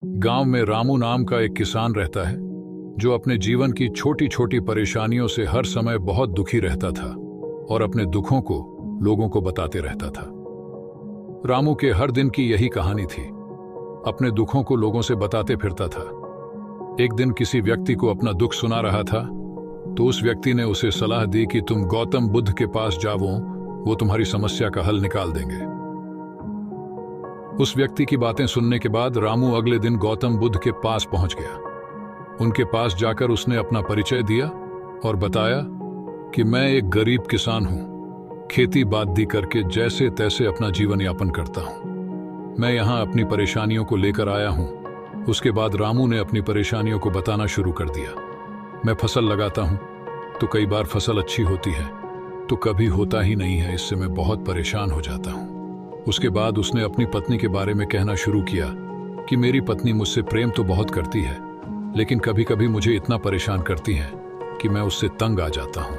गांव में रामू नाम का एक किसान रहता है जो अपने जीवन की छोटी छोटी परेशानियों से हर समय बहुत दुखी रहता था और अपने दुखों को लोगों को बताते रहता था। रामू के हर दिन की यही कहानी थी, अपने दुखों को लोगों से बताते फिरता था। एक दिन किसी व्यक्ति को अपना दुख सुना रहा था तो उस व्यक्ति ने उसे सलाह दी कि तुम गौतम बुद्ध के पास जाओ, वो तुम्हारी समस्या का हल निकाल देंगे। उस व्यक्ति की बातें सुनने के बाद रामू अगले दिन गौतम बुद्ध के पास पहुंच गया। उनके पास जाकर उसने अपना परिचय दिया और बताया कि मैं एक गरीब किसान हूं, खेती बाड़ी करके जैसे तैसे अपना जीवन यापन करता हूं। मैं यहां अपनी परेशानियों को लेकर आया हूं। उसके बाद रामू ने अपनी परेशानियों को बताना शुरू कर दिया। मैं फसल लगाता हूं तो कई बार फसल अच्छी होती है तो कभी होता ही नहीं है, इससे मैं बहुत परेशान हो जाता हूं। उसके बाद उसने अपनी पत्नी के बारे में कहना शुरू किया कि मेरी पत्नी मुझसे प्रेम तो बहुत करती है, लेकिन कभी कभी मुझे इतना परेशान करती है कि मैं उससे तंग आ जाता हूं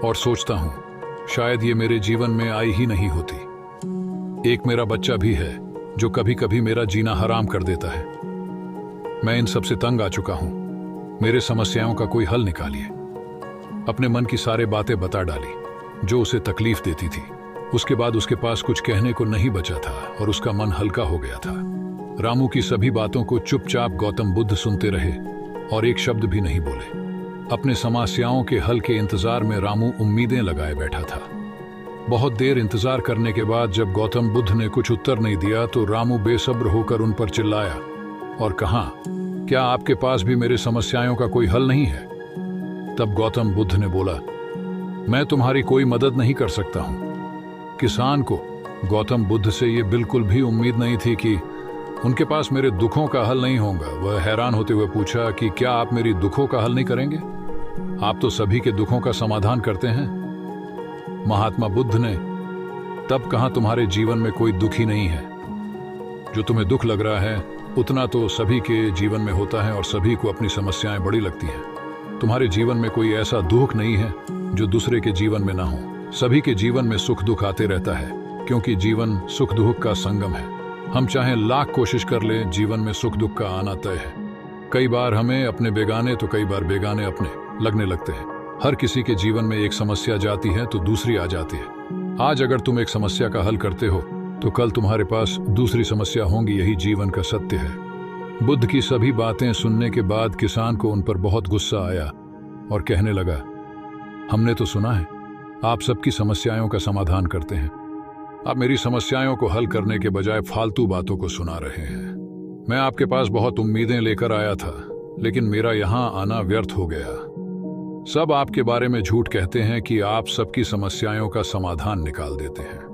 और सोचता हूं शायद ये मेरे जीवन में आई ही नहीं होती। एक मेरा बच्चा भी है जो कभी कभी मेरा जीना हराम कर देता है। मैं इन सब से तंग आ चुका हूं, मेरे समस्याओं का कोई हल निकालिए। अपने मन की सारे बातें बता डाली जो उसे तकलीफ देती थी। उसके बाद उसके पास कुछ कहने को नहीं बचा था और उसका मन हल्का हो गया था। रामू की सभी बातों को चुपचाप गौतम बुद्ध सुनते रहे और एक शब्द भी नहीं बोले। अपने समस्याओं के हल के इंतजार में रामू उम्मीदें लगाए बैठा था। बहुत देर इंतजार करने के बाद जब गौतम बुद्ध ने कुछ उत्तर नहीं दिया तो रामू बेसब्र होकर उन पर चिल्लाया और कहा, क्या आपके पास भी मेरे समस्याओं का कोई हल नहीं है? तब गौतम बुद्ध ने बोला, मैं तुम्हारी कोई मदद नहीं कर सकता हूं। किसान को गौतम बुद्ध से ये बिल्कुल भी उम्मीद नहीं थी कि उनके पास मेरे दुखों का हल नहीं होगा। वह हैरान होते हुए पूछा कि क्या आप मेरी दुखों का हल नहीं करेंगे? आप तो सभी के दुखों का समाधान करते हैं। महात्मा बुद्ध ने, तब कहां तुम्हारे जीवन में कोई दुख ही नहीं है। जो तुम्हें दुख लग रहा है उतना तो सभी के जीवन में होता है और सभी को अपनी समस्याएं बड़ी लगती हैं। तुम्हारे जीवन में कोई ऐसा दुख नहीं है जो दूसरे के जीवन में ना हो। सभी के जीवन में सुख दुख आते रहता है क्योंकि जीवन सुख दुख का संगम है। हम चाहे लाख कोशिश कर ले, जीवन में सुख दुख का आना तय है। कई बार हमें अपने बेगाने तो कई बार बेगाने अपने लगने लगते हैं। हर किसी के जीवन में एक समस्या जाती है तो दूसरी आ जाती है। आज अगर तुम एक समस्या का हल करते हो तो कल तुम्हारे पास दूसरी समस्या होंगी। यही जीवन का सत्य है। बुद्ध की सभी बातें सुनने के बाद किसान को उन पर बहुत गुस्सा आया और कहने लगा, हमने तो सुना है आप सबकी समस्याओं का समाधान करते हैं। आप मेरी समस्याओं को हल करने के बजाय फालतू बातों को सुना रहे हैं। मैं आपके पास बहुत उम्मीदें लेकर आया था, लेकिन मेरा यहां आना व्यर्थ हो गया। सब आपके बारे में झूठ कहते हैं कि आप सबकी समस्याओं का समाधान निकाल देते हैं।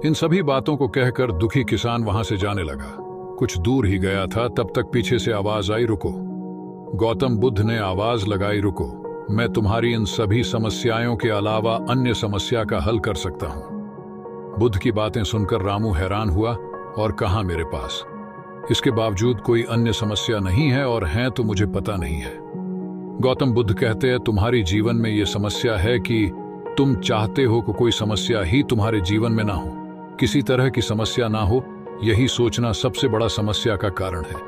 इन सभी बातों को कहकर दुखी किसान वहां से जाने लगा। कुछ दूर ही गया था तब तक पीछे से आवाज आई, रुको। गौतम बुद्ध ने आवाज लगाई, रुको, मैं तुम्हारी इन सभी समस्याओं के अलावा अन्य समस्या का हल कर सकता हूं। बुद्ध की बातें सुनकर रामू हैरान हुआ और कहा, मेरे पास इसके बावजूद कोई अन्य समस्या नहीं है और हैं तो मुझे पता नहीं है। गौतम बुद्ध कहते हैं, तुम्हारी जीवन में यह समस्या है कि तुम चाहते हो कि कोई समस्या ही तुम्हारे जीवन में ना हो, किसी तरह की समस्या ना हो। यही सोचना सबसे बड़ा समस्या का कारण है।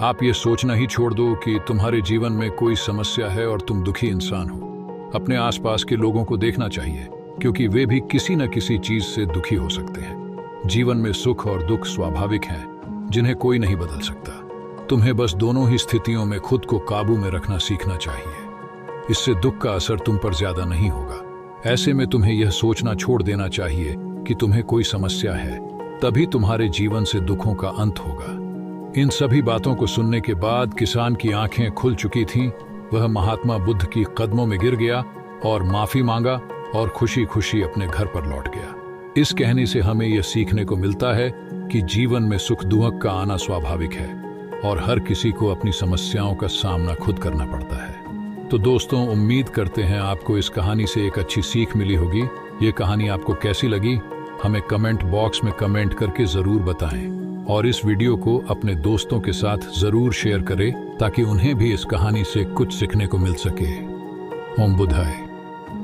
आप ये सोचना ही छोड़ दो कि तुम्हारे जीवन में कोई समस्या है और तुम दुखी इंसान हो। अपने आसपास के लोगों को देखना चाहिए क्योंकि वे भी किसी न किसी चीज से दुखी हो सकते हैं। जीवन में सुख और दुख स्वाभाविक हैं, जिन्हें कोई नहीं बदल सकता। तुम्हें बस दोनों ही स्थितियों में खुद को काबू में रखना सीखना चाहिए। इससे दुख का असर तुम पर ज्यादा नहीं होगा। ऐसे में तुम्हें यह सोचना छोड़ देना चाहिए कि तुम्हें कोई समस्या है, तभी तुम्हारे जीवन से दुखों का अंत होगा। इन सभी बातों को सुनने के बाद किसान की आंखें खुल चुकी थीं। वह महात्मा बुद्ध की कदमों में गिर गया और माफी मांगा और खुशी खुशी अपने घर पर लौट गया। इस कहने से हमें यह सीखने को मिलता है कि जीवन में सुख दुख का आना स्वाभाविक है और हर किसी को अपनी समस्याओं का सामना खुद करना पड़ता है। तो दोस्तों, उम्मीद करते हैं आपको इस कहानी से एक अच्छी सीख मिली होगी। ये कहानी आपको कैसी लगी हमें कमेंट बॉक्स में कमेंट करके जरूर बताएं और इस वीडियो को अपने दोस्तों के साथ जरूर शेयर करें ताकि उन्हें भी इस कहानी से कुछ सीखने को मिल सके। ओम बुद्धाय।